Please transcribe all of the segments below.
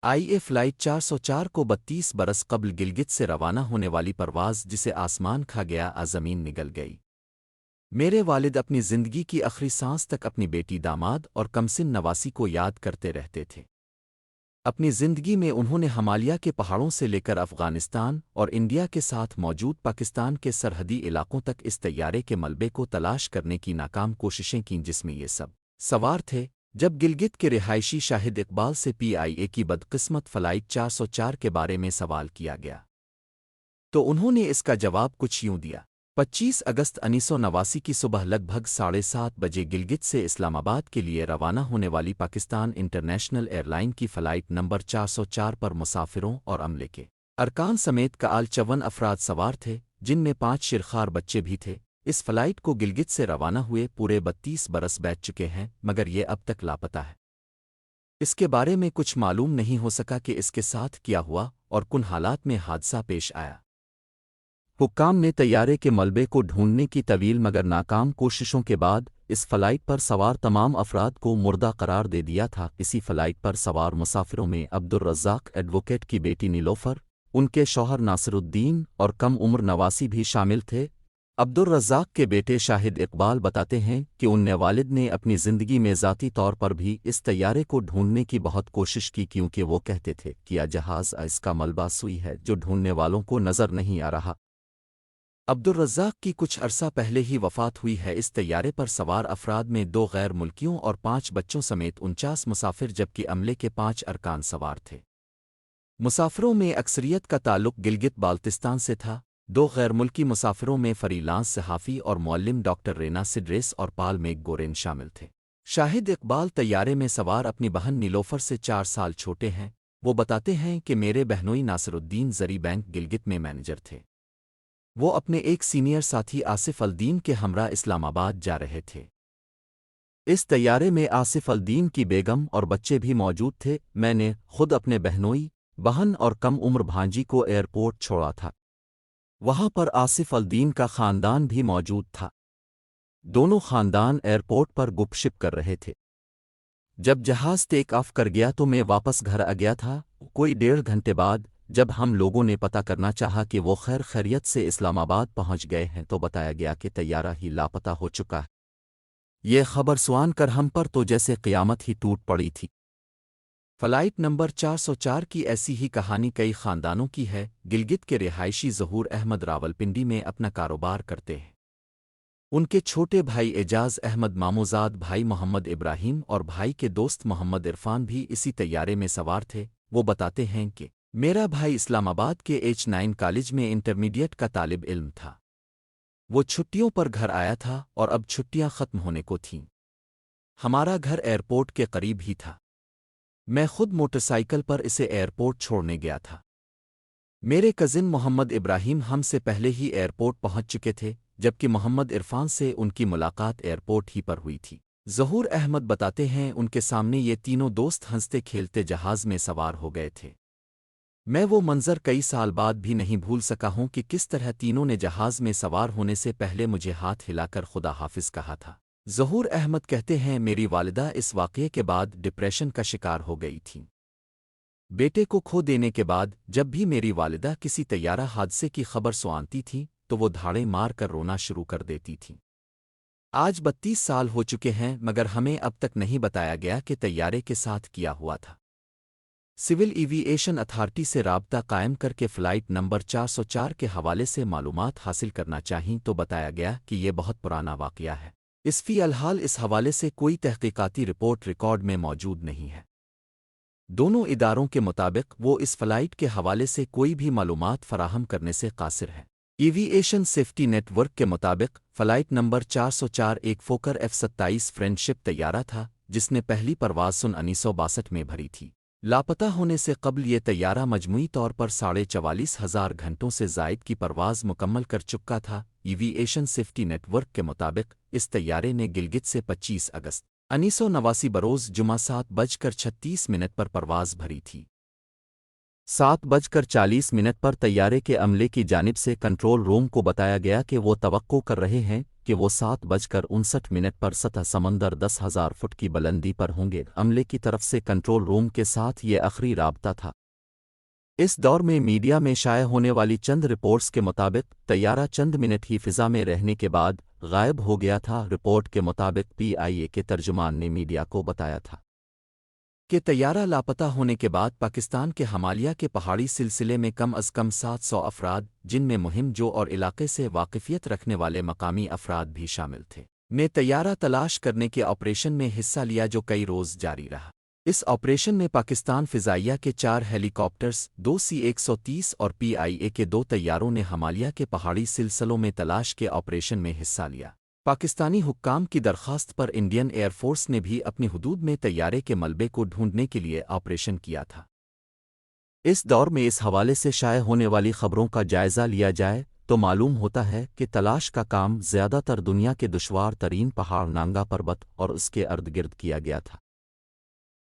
آئی flight 404 کو 32 برس قبل گلگت سے روانہ ہونے والی پرواز جسے آسمان کھا گیا زمین نگل گئی۔ میرے والد اپنی زندگی کی آخری سانس تک اپنی بیٹی داماد اور کمسن نواسی کو یاد کرتے رہتے تھے۔ اپنی زندگی میں انہوں نے ہمالیہ کے پہاڑوں سے لے کر افغانستان اور انڈیا کے ساتھ موجود پاکستان کے سرحدی علاقوں تک اس طیارے کے ملبے کو تلاش کرنے کی ناکام کوششیں کیں جس میں یہ سب سوار تھے۔ جب گلگت کے رہائشی شاہد اقبال سے PIA کی بدقسمت فلائٹ 404 کے بارے میں سوال کیا گیا تو انہوں نے اس کا جواب کچھ یوں دیا۔ 25 اگست 1989 کی صبح لگ بھگ 7:30 بجے گلگت سے اسلام آباد کے لیے روانہ ہونے والی پاکستان انٹرنیشنل ایئر لائن کی فلائٹ نمبر 404 پر مسافروں اور عملے کے ارکان سمیت کال 54 افراد سوار تھے، جن میں 5 شرخار بچے بھی تھے۔ اس فلائٹ کو گلگت سے روانہ ہوئے پورے 32 برس بیت چکے ہیں، مگر یہ اب تک لاپتہ ہے۔ اس کے بارے میں کچھ معلوم نہیں ہو سکا کہ اس کے ساتھ کیا ہوا اور کن حالات میں حادثہ پیش آیا۔ حکام نے طیارے کے ملبے کو ڈھونڈنے کی طویل مگر ناکام کوششوں کے بعد اس فلائٹ پر سوار تمام افراد کو مردہ قرار دے دیا تھا۔ اسی فلائٹ پر سوار مسافروں میں عبدالرزاق ایڈوکیٹ کی بیٹی نیلوفر، ان کے شوہر ناصر الدین اور کم عمر نواسی بھی شامل تھے۔ عبدالرزاق کے بیٹے شاہد اقبال بتاتے ہیں کہ ان نے والد نے اپنی زندگی میں ذاتی طور پر بھی اس طیارے کو ڈھونڈنے کی بہت کوشش کی، کیونکہ وہ کہتے تھے کہ یہ جہاز اس کا ملبہ سوئی ہے جو ڈھونڈنے والوں کو نظر نہیں آ رہا۔ عبدالرزاق کی کچھ عرصہ پہلے ہی وفات ہوئی ہے۔ اس طیارے پر سوار افراد میں 2 غیر ملکیوں اور 5 بچوں سمیت 49 مسافر جبکہ عملے کے 5 ارکان سوار تھے۔ مسافروں میں اکثریت کا تعلق گلگت بالتستان سے تھا۔ 2 غیر ملکی مسافروں میں فری لانس صحافی اور معلم ڈاکٹر رینا سڈریس اور پال میک گورین شامل تھے۔ شاہد اقبال طیارے میں سوار اپنی بہن نیلوفر سے 4 سال چھوٹے ہیں۔ وہ بتاتے ہیں کہ میرے بہنوئی ناصر الدین زری بینک گلگت میں مینیجر تھے۔ وہ اپنے ایک سینئر ساتھی آصف الدین کے ہمراہ اسلام آباد جا رہے تھے۔ اس طیارے میں آصف الدین کی بیگم اور بچے بھی موجود تھے۔ میں نے خود اپنے بہنوئی بہن اور کم عمر بھانجی کو ایئرپورٹ چھوڑا تھا۔ وہاں پر آصف الدین کا خاندان بھی موجود تھا۔ دونوں خاندان ایئرپورٹ پر گپ شپ کر رہے تھے۔ جب جہاز ٹیک آف کر گیا تو میں واپس گھر آ گیا تھا۔ کوئی 1.5 گھنٹے بعد جب ہم لوگوں نے پتہ کرنا چاہا کہ وہ خیر خیریت سے اسلام آباد پہنچ گئے ہیں تو بتایا گیا کہ طیارہ ہی لاپتہ ہو چکا ہے۔ یہ خبر سوان کر ہم پر تو جیسے قیامت ہی ٹوٹ پڑی تھی۔ فلائٹ نمبر 404 کی ایسی ہی کہانی کئی خاندانوں کی ہے۔ گلگت کے رہائشی ظہور احمد راولپنڈی میں اپنا کاروبار کرتے ہیں۔ ان کے چھوٹے بھائی اعجاز احمد، ماموزاد بھائی محمد ابراہیم اور بھائی کے دوست محمد عرفان بھی اسی طیارے میں سوار تھے۔ وہ بتاتے ہیں کہ میرا بھائی اسلام آباد کے H9 کالج میں انٹرمیڈیٹ کا طالب علم تھا۔ وہ چھٹیوں پر گھر آیا تھا اور اب چھٹیاں ختم ہونے کو تھیں۔ ہمارا گھر ایئرپورٹ کے قریب ہی تھا۔ میں خود موٹر سائیکل پر اسے ایئرپورٹ چھوڑنے گیا تھا۔ میرے کزن محمد ابراہیم ہم سے پہلے ہی ایئرپورٹ پہنچ چکے تھے، جبکہ محمد عرفان سے ان کی ملاقات ایئرپورٹ ہی پر ہوئی تھی۔ ظہور احمد بتاتے ہیں ان کے سامنے یہ تینوں دوست ہنستے کھیلتے جہاز میں سوار ہو گئے تھے۔ میں وہ منظر کئی سال بعد بھی نہیں بھول سکا ہوں کہ کس طرح تینوں نے جہاز میں سوار ہونے سے پہلے مجھے ہاتھ ہلا کر خدا حافظ کہا تھا۔ ظہور احمد کہتے ہیں میری والدہ اس واقعے کے بعد ڈپریشن کا شکار ہو گئی تھیں۔ بیٹے کو کھو دینے کے بعد جب بھی میری والدہ کسی طیارہ حادثے کی خبر سنتی تھی تو وہ دھاڑے مار کر رونا شروع کر دیتی تھیں۔ آج 32 سال ہو چکے ہیں مگر ہمیں اب تک نہیں بتایا گیا کہ طیارے کے ساتھ کیا ہوا تھا۔ سول ایویئیشن اتھارٹی سے رابطہ قائم کر کے فلائٹ نمبر 404 کے حوالے سے معلومات حاصل کرنا چاہیں تو بتایا گیا کہ یہ بہت پرانا واقعہ ہے۔ اس فی الحال اس حوالے سے کوئی تحقیقاتی رپورٹ ریکارڈ میں موجود نہیں ہے۔ دونوں اداروں کے مطابق وہ اس فلائٹ کے حوالے سے کوئی بھی معلومات فراہم کرنے سے قاصر ہیں۔ ایویئیشن سیفٹی نیٹ ورک کے مطابق فلائٹ نمبر 404 ایک فوکر F-27 فرینڈ شپ طیارہ تھا جس نے پہلی پرواز سن 1962 میں بھری تھی۔ لاپتہ ہونے سے قبل یہ طیارہ مجموعی طور پر 44,500 گھنٹوں سے زائد کی پرواز مکمل کر چکا تھا۔ ایویئیشن سیفٹی نیٹ ورک کے مطابق اس طیارے نے گلگت سے 25 اگست 1989 بروز جمعہ 7:36 پر پرواز بھری تھی۔ 7:40 پر طیارے کے عملے کی جانب سے کنٹرول روم کو بتایا گیا کہ وہ توقع کر رہے ہیں کہ وہ 7:59 پر سطح سمندر 10,000 فٹ کی بلندی پر ہوں گے۔ عملے کی طرف سے کنٹرول روم کے ساتھ یہ آخری رابطہ تھا۔ اس دور میں میڈیا میں شائع ہونے والی چند رپورٹس کے مطابق طیارہ چند منٹ ہی فضا میں رہنے کے بعد غائب ہو گیا تھا۔ رپورٹ کے مطابق PIA کے ترجمان نے میڈیا کو بتایا تھا کہ طیارہ لاپتہ ہونے کے بعد پاکستان کے ہمالیہ کے پہاڑی سلسلے میں کم از کم 700 افراد، جن میں مہم جو اور علاقے سے واقفیت رکھنے والے مقامی افراد بھی شامل تھے، نے طیارہ تلاش کرنے کے آپریشن میں حصہ لیا جو کئی روز جاری رہا۔ اس آپریشن میں پاکستان فضائیہ کے 4 ہیلی کاپٹرز، 2 C-130 اور PIA کے 2 طیاروں نے ہمالیہ کے پہاڑی سلسلوں میں تلاش کے آپریشن میں حصہ لیا۔ پاکستانی حکام کی درخواست پر انڈین ایئر فورس نے بھی اپنی حدود میں طیارے کے ملبے کو ڈھونڈنے کے لیے آپریشن کیا تھا۔ اس دور میں اس حوالے سے شائع ہونے والی خبروں کا جائزہ لیا جائے تو معلوم ہوتا ہے کہ تلاش کا کام زیادہ تر دنیا کے دشوار ترین پہاڑ نانگا پربت اور اس کے ارد گرد کیا گیا تھا۔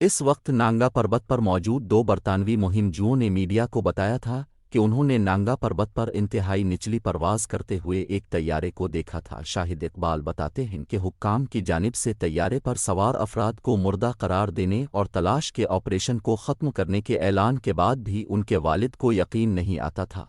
اس وقت نانگا پربت پر موجود 2 برطانوی مہم جوؤں نے میڈیا کو بتایا تھا کہ انہوں نے نانگا پربت پر انتہائی نچلی پرواز کرتے ہوئے ایک طیارے کو دیکھا تھا۔ شاہد اقبال بتاتے ہیں کہ حکام کی جانب سے طیارے پر سوار افراد کو مردہ قرار دینے اور تلاش کے آپریشن کو ختم کرنے کے اعلان کے بعد بھی ان کے والد کو یقین نہیں آتا تھا،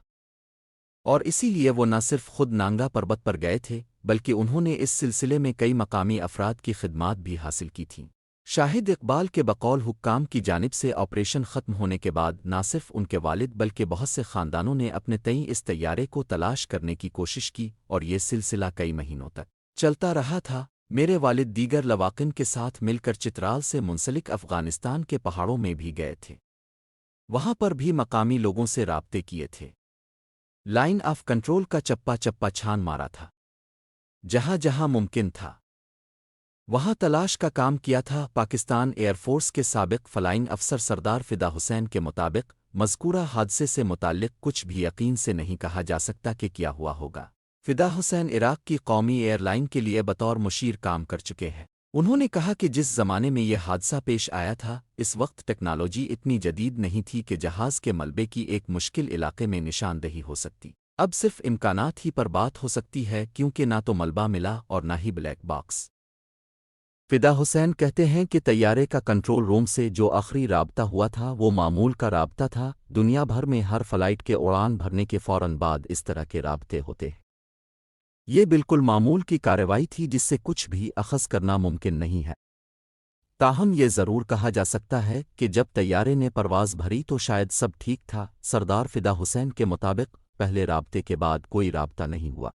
اور اسی لیے وہ نہ صرف خود نانگا پربت پر گئے تھے بلکہ انہوں نے اس سلسلے میں کئی مقامی افراد کی خدمات بھی حاصل کی تھیں۔ شاہد اقبال کے بقول حکام کی جانب سے آپریشن ختم ہونے کے بعد نہ صرف ان کے والد بلکہ بہت سے خاندانوں نے اپنے تئیں اس طیارے کو تلاش کرنے کی کوشش کی اور یہ سلسلہ کئی مہینوں تک چلتا رہا تھا۔ میرے والد دیگر لواقن کے ساتھ مل کر چترال سے منسلک افغانستان کے پہاڑوں میں بھی گئے تھے، وہاں پر بھی مقامی لوگوں سے رابطے کیے تھے، لائن آف کنٹرول کا چپا چپا چھان مارا تھا، جہاں جہاں ممکن تھا وہاں تلاش کا کام کیا تھا۔ پاکستان ایئر فورس کے سابق فلائنگ افسر سردار فدا حسین کے مطابق مذکورہ حادثے سے متعلق کچھ بھی یقین سے نہیں کہا جا سکتا کہ کیا ہوا ہوگا۔ فدا حسین عراق کی قومی ایئر لائن کے لیے بطور مشیر کام کر چکے ہیں۔ انہوں نے کہا کہ جس زمانے میں یہ حادثہ پیش آیا تھا اس وقت ٹیکنالوجی اتنی جدید نہیں تھی کہ جہاز کے ملبے کی ایک مشکل علاقے میں نشاندہی ہو سکتی۔ اب صرف امکانات ہی پر بات ہو سکتی ہے کیونکہ نہ تو ملبہ ملا اور نہ ہی بلیک باکس۔ فدا حسین کہتے ہیں کہ طیارے کا کنٹرول روم سے جو آخری رابطہ ہوا تھا وہ معمول کا رابطہ تھا۔ دنیا بھر میں ہر فلائٹ کے اڑان بھرنے کے فوراً بعد اس طرح کے رابطے ہوتے ہیں۔ یہ بالکل معمول کی کارروائی تھی جس سے کچھ بھی اخذ کرنا ممکن نہیں ہے۔ تاہم یہ ضرور کہا جا سکتا ہے کہ جب طیارے نے پرواز بھری تو شاید سب ٹھیک تھا۔ سردار فدا حسین کے مطابق پہلے رابطے کے بعد کوئی رابطہ نہیں ہوا۔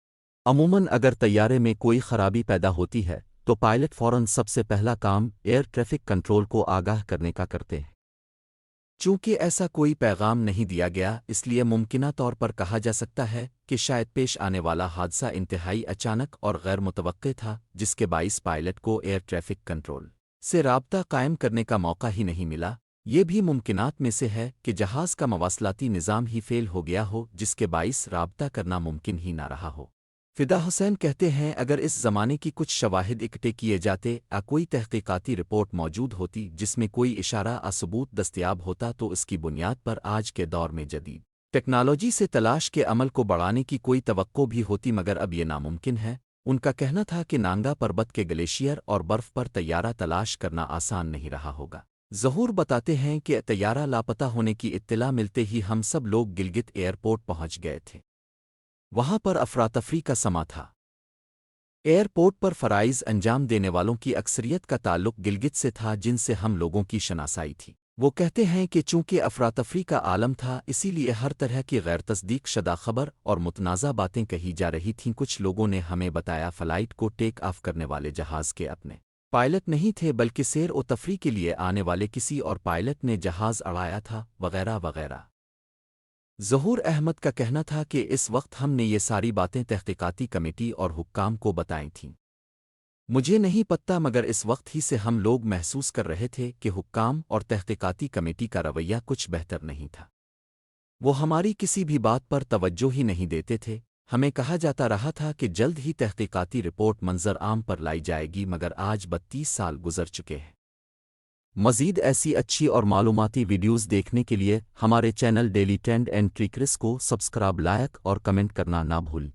عموماً اگر طیارے میں کوئی خرابی پیدا ہوتی ہے تو پائلٹ فوراً سب سے پہلا کام ایئر ٹریفک کنٹرول کو آگاہ کرنے کا کرتے ہیں۔ چونکہ ایسا کوئی پیغام نہیں دیا گیا اس لیے ممکنہ طور پر کہا جا سکتا ہے کہ شاید پیش آنے والا حادثہ انتہائی اچانک اور غیر متوقع تھا، جس کے باعث پائلٹ کو ایئر ٹریفک کنٹرول سے رابطہ قائم کرنے کا موقع ہی نہیں ملا۔ یہ بھی ممکنات میں سے ہے کہ جہاز کا مواصلاتی نظام ہی فیل ہو گیا ہو جس کے باعث رابطہ کرنا ممکن ہی نہ رہا ہو۔ فدا حسین کہتے ہیں اگر اس زمانے کی کچھ شواہد اکٹھے کیے جاتے یا کوئی تحقیقاتی رپورٹ موجود ہوتی جس میں کوئی اشارہ ثبوت دستیاب ہوتا تو اس کی بنیاد پر آج کے دور میں جدید ٹیکنالوجی سے تلاش کے عمل کو بڑھانے کی کوئی توقع بھی ہوتی، مگر اب یہ ناممکن ہے۔ ان کا کہنا تھا کہ نانگا پربت کے گلیشیئر اور برف پر طیارہ تلاش کرنا آسان نہیں رہا ہوگا۔ ظہور بتاتے ہیں کہ طیارہ لاپتہ ہونے کی اطلاع ملتے ہی ہم سب لوگ گلگت ایئرپورٹ پہنچ گئے تھے۔ وہاں پر افراتفری کا سما تھا۔ ایئرپورٹ پر فرائض انجام دینے والوں کی اکثریت کا تعلق گلگت سے تھا جن سے ہم لوگوں کی شناسائی تھی۔ وہ کہتے ہیں کہ چونکہ افراتفری کا عالم تھا اسی لیے ہر طرح کی غیر تصدیق شدہ خبر اور متنازع باتیں کہی جا رہی تھیں۔ کچھ لوگوں نے ہمیں بتایا فلائٹ کو ٹیک آف کرنے والے جہاز کے اپنے پائلٹ نہیں تھے بلکہ سیر و تفریح کے لیے آنے والے کسی اور پائلٹ نے جہاز اڑایا تھا، وغیرہ وغیرہ۔ ظہور احمد کا کہنا تھا کہ اس وقت ہم نے یہ ساری باتیں تحقیقاتی کمیٹی اور حکام کو بتائی تھیں۔ مجھے نہیں پتہ مگر اس وقت ہی سے ہم لوگ محسوس کر رہے تھے کہ حکام اور تحقیقاتی کمیٹی کا رویہ کچھ بہتر نہیں تھا۔ وہ ہماری کسی بھی بات پر توجہ ہی نہیں دیتے تھے۔ ہمیں کہا جاتا رہا تھا کہ جلد ہی تحقیقاتی رپورٹ منظر عام پر لائی جائے گی، مگر آج 32 سال گزر چکے ہیں۔ مزید ایسی اچھی اور معلوماتی ویڈیوز دیکھنے کے لیے ہمارے چینل ڈیلی ٹرینڈ اینڈ ٹریکرس کو سبسکرائب، لائک اور کمنٹ کرنا نہ بھول۔